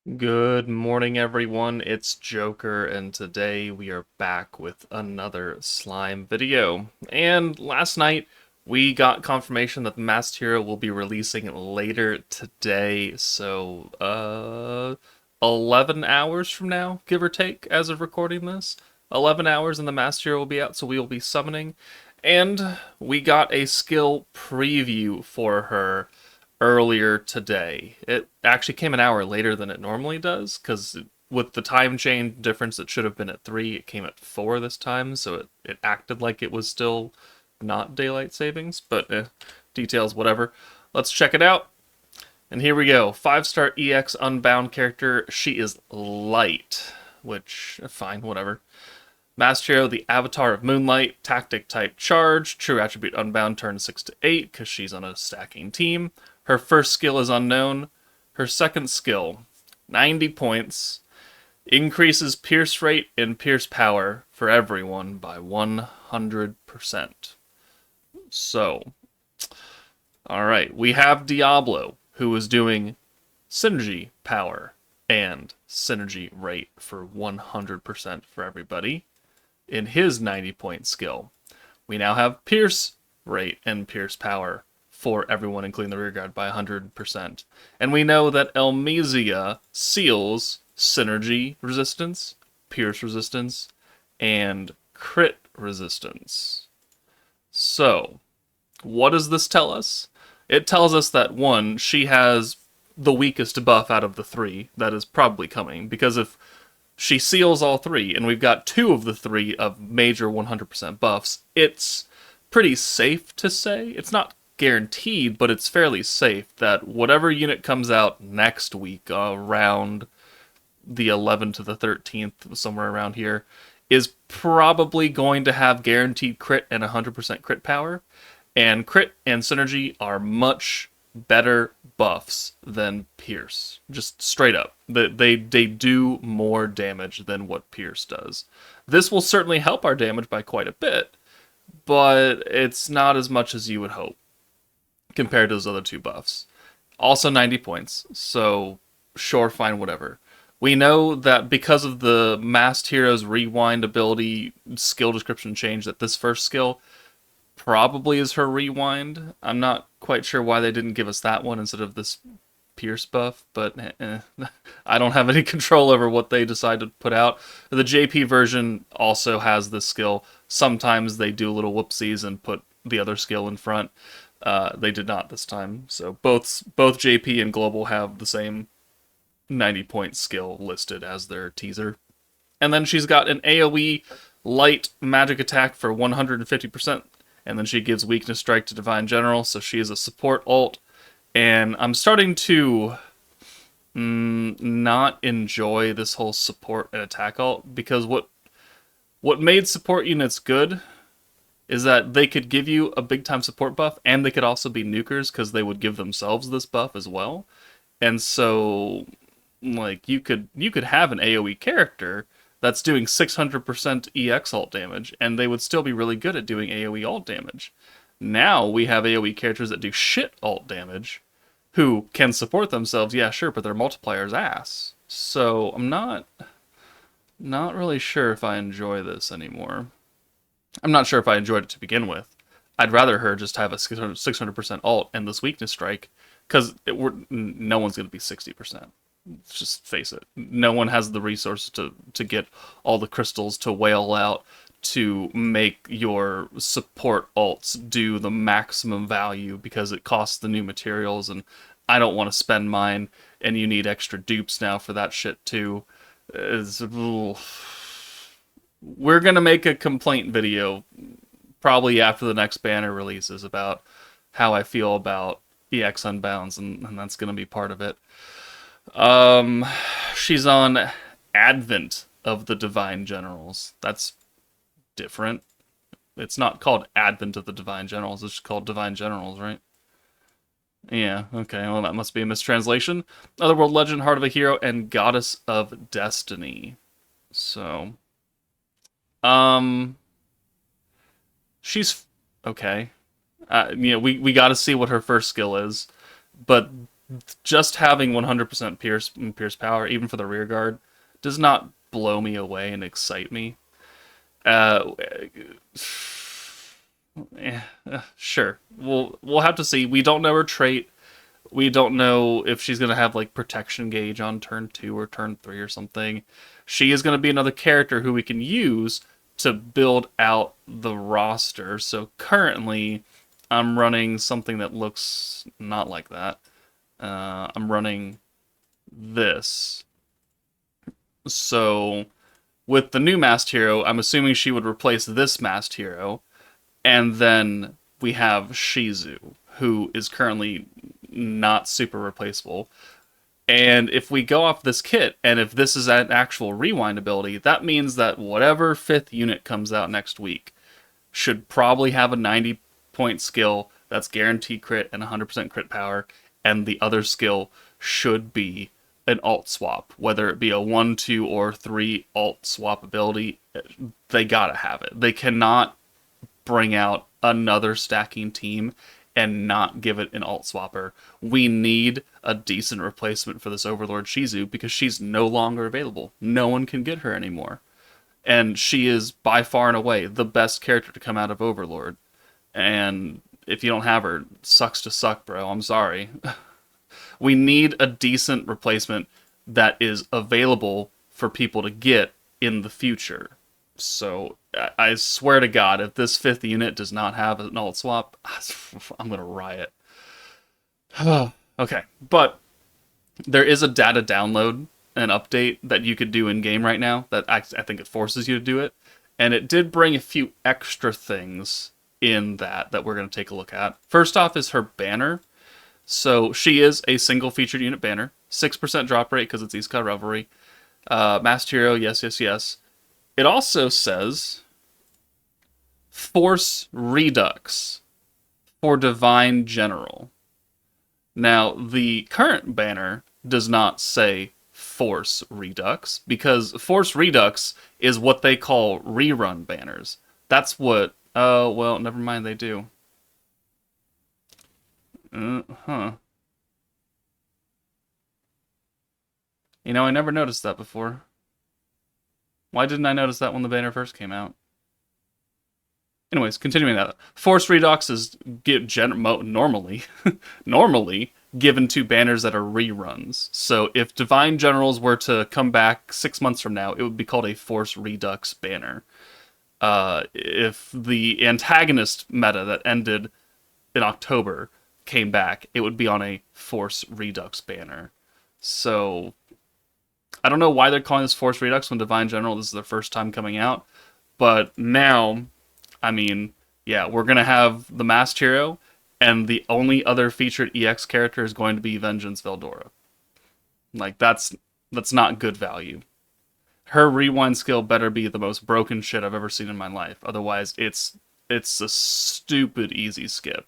Good morning, everyone. It's Joker, and today we are back with another slime video. And last night, we got confirmation that the Masked Hero will be releasing later today, so, 11 hours from now, give or take, as of recording this. 11 hours and the Masked Hero will be out, so we will be summoning. And we got a skill preview for her earlier today. It actually came an hour later than it normally does, because with the time change difference, it should have been at 3. It came at 4 this time, so it acted like it was still not daylight savings, but details, whatever. Let's check it out. And here we go. 5-star EX Unbound character. She is light, which, fine, whatever. Masked Hero, the Avatar of Moonlight, Tactic type charge, True Attribute Unbound, turn 6 to 8, because she's on a stacking team. Her first skill is unknown. Her second skill, 90 points, increases pierce rate and pierce power for everyone by 100%. So, alright, we have Diablo, who is doing synergy power and synergy rate for 100% for everybody in his 90-point skill. We now have pierce rate and pierce power for everyone, including the rear guard, by 100%. And we know that Elmesia seals synergy resistance, pierce resistance, and crit resistance. So, what does this tell us? It tells us that, one, she has the weakest buff out of the 3 that is probably coming, because if she seals all 3, and we've got 2 of the 3 of major 100% buffs, it's pretty safe to say. It's not guaranteed, but it's fairly safe that whatever unit comes out next week, around the 11th to the 13th, somewhere around here, is probably going to have guaranteed crit and 100% crit power. And crit and synergy are much better buffs than Pierce. Just straight up. They do more damage than what Pierce does. This will certainly help our damage by quite a bit, but it's not as much as you would hope compared to those other 2 buffs. Also 90 points, so sure, fine, whatever. We know that because of the Masked Hero's rewind ability skill description change, that this first skill probably is her rewind. I'm not quite sure why they didn't give us that one instead of this Pierce buff, but I don't have any control over what they decide to put out. The JP version also has this skill. Sometimes they do little whoopsies and put the other skill in front. They did not this time. So both JP and Global have the same 90-point skill listed as their teaser. And then she's got an AoE light magic attack for 150%. And then she gives weakness strike to Divine General, so she is a support ult. And I'm starting to not enjoy this whole support and attack ult, because what made support units good is that they could give you a big time support buff, and they could also be nukers because they would give themselves this buff as well. And so, like, you could have an AoE character that's doing 600% EX ult damage, and they would still be really good at doing AoE ult damage. Now we have AoE characters that do shit ult damage, who can support themselves, yeah, sure, but their multiplier's ass. So I'm not really sure if I enjoy this anymore. I'm not sure if I enjoyed it to begin with. I'd rather her just have a 600% ult and this weakness strike, because no one's going to be 60%. Just face it. No one has the resources to get all the crystals to whale out to make your support ults do the maximum value, because it costs the new materials, and I don't want to spend mine, and you need extra dupes now for that shit too. We're gonna make a complaint video probably after the next banner releases about how I feel about EX Unbounds, and that's gonna be part of it. She's on Advent of the Divine Generals. That's different. It's not called Advent of the Divine Generals, it's just called Divine Generals, right? Yeah, okay, well, that must be a mistranslation. Otherworld Legend, Heart of a Hero, and Goddess of Destiny. So, um, she's okay. We got to see what her first skill is, but Just having 100% pierce power, even for the rear guard, does not blow me away and excite me. Uh, sure, we'll have to see. We don't know her trait. We don't know if she's gonna have like protection gauge on turn 2 or turn 3 or something. She is gonna be another character who we can use to build out the roster. So currently, I'm running something that looks not like that. I'm running this. So with the new masked hero, I'm assuming she would replace this masked hero, and then we have Shizu, who is currently not super replaceable. And if we go off this kit, and if this is an actual rewind ability, that means that whatever 5th unit comes out next week should probably have a 90-point skill that's guaranteed crit and 100% crit power, and the other skill should be an alt swap, whether it be a 1, 2, or 3 alt swap ability. They gotta have it. They cannot bring out another stacking team and not give it an alt swapper. We need a decent replacement for this Overlord Shizu because she's no longer available. No one can get her anymore. And she is by far and away the best character to come out of Overlord. And if you don't have her, sucks to suck, bro. I'm sorry. We need a decent replacement that is available for people to get in the future. So I swear to God, if this 5th unit does not have an alt swap, I'm gonna riot. Okay, but there is a data download and update that you could do in game right now that I think it forces you to do it, and it did bring a few extra things in that we're gonna take a look at. First off is her banner. So she is a single featured unit banner, 6% drop rate because it's Isekai Revelry. Masked hero, yes, yes, yes. It also says Force Redux for Divine General. Now, the current banner does not say Force Redux because Force Redux is what they call rerun banners. That's what. Oh, well, never mind, they do. Huh. You know, I never noticed that before. Why didn't I notice that when the banner first came out? Anyways, continuing that. Force Redux is normally normally given to banners that are reruns. So if Divine Generals were to come back 6 months from now, it would be called a Force Redux banner. If the antagonist meta that ended in October came back, it would be on a Force Redux banner. So I don't know why they're calling this Force Redux when Divine General, this is their first time coming out. But now, I mean, yeah, we're going to have the Masked Hero, and the only other featured EX character is going to be Vengeance Veldora. Like, that's not good value. Her rewind skill better be the most broken shit I've ever seen in my life. Otherwise, it's a stupid easy skip.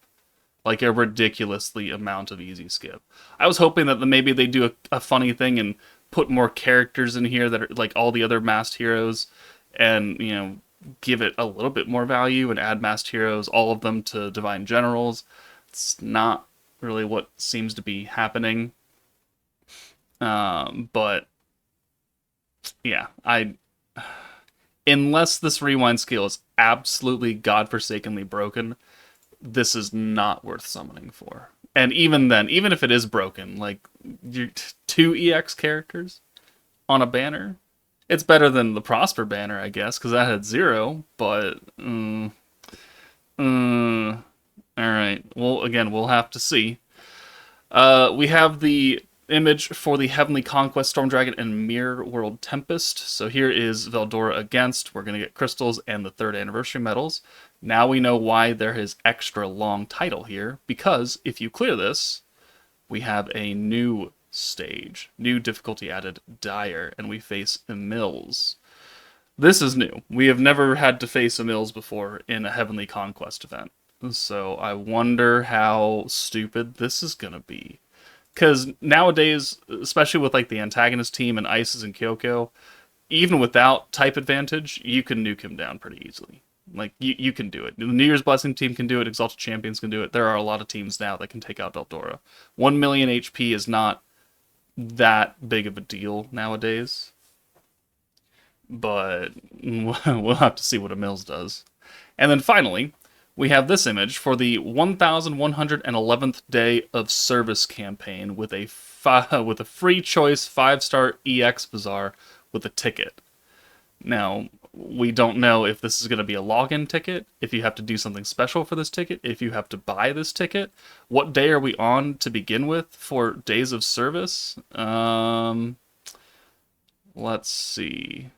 Like a ridiculously amount of easy skip. I was hoping that maybe they do a funny thing and put more characters in here that are like all the other masked heroes, and give it a little bit more value and add masked heroes, all of them to Divine Generals. It's not really what seems to be happening. But yeah, unless this rewind skill is absolutely godforsakenly broken, this is not worth summoning for. And even then, even if it is broken, like 2 EX characters on a banner, it's better than the Prosper banner, I guess, because that had 0. But all right. Well, again, we'll have to see. We have the image for the Heavenly Conquest Storm Dragon and Mirror World Tempest. So here is Veldora against. We're going to get crystals and the 3rd anniversary medals. Now we know why there is extra long title here, because if you clear this, we have a new stage, new difficulty added, Dire, and we face Emils. This is new. We have never had to face Emils before in a Heavenly Conquest event. So I wonder how stupid this is going to be. Because nowadays, especially with like the antagonist team and Isis and Kyoko, even without type advantage, you can nuke him down pretty easily. Like, you can do it. The New Year's Blessing team can do it. Exalted Champions can do it. There are a lot of teams now that can take out Deldora. 1 million HP is not that big of a deal nowadays. But we'll have to see what a Mills does. And then finally, we have this image for the 1111th day of service campaign with a with a free choice 5-star EX Bazaar with a ticket. Now, we don't know if this is going to be a login ticket, if you have to do something special for this ticket, if you have to buy this ticket. What day are we on to begin with for days of service? Let's see.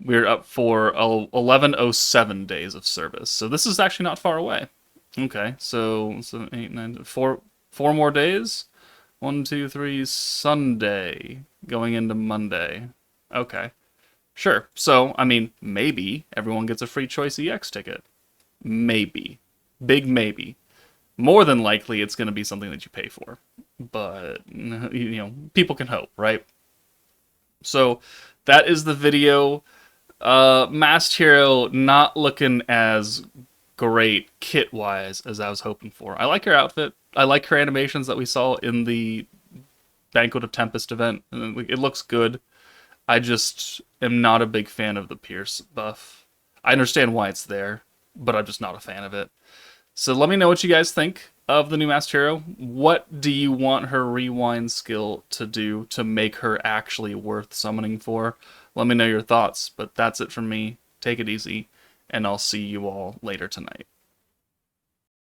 We're up for 1107 days of service. So this is actually not far away. Okay, so 8, 9, 4 more days. 1, 2, 3, Sunday going into Monday. Okay, sure. So I mean, maybe everyone gets a free choice EX ticket. Maybe, big maybe. More than likely, it's going to be something that you pay for. But people can hope, right? So that is the video. Masked Hero not looking as great kit-wise as I was hoping for. I like her outfit. I like her animations that we saw in the Banquet of Tempest event. It looks good. I just am not a big fan of the Pierce buff. I understand why it's there, but I'm just not a fan of it. So let me know what you guys think of the new Masked Hero. What do you want her rewind skill to do to make her actually worth summoning for? Let me know your thoughts, but that's it from me. Take it easy, and I'll see you all later tonight.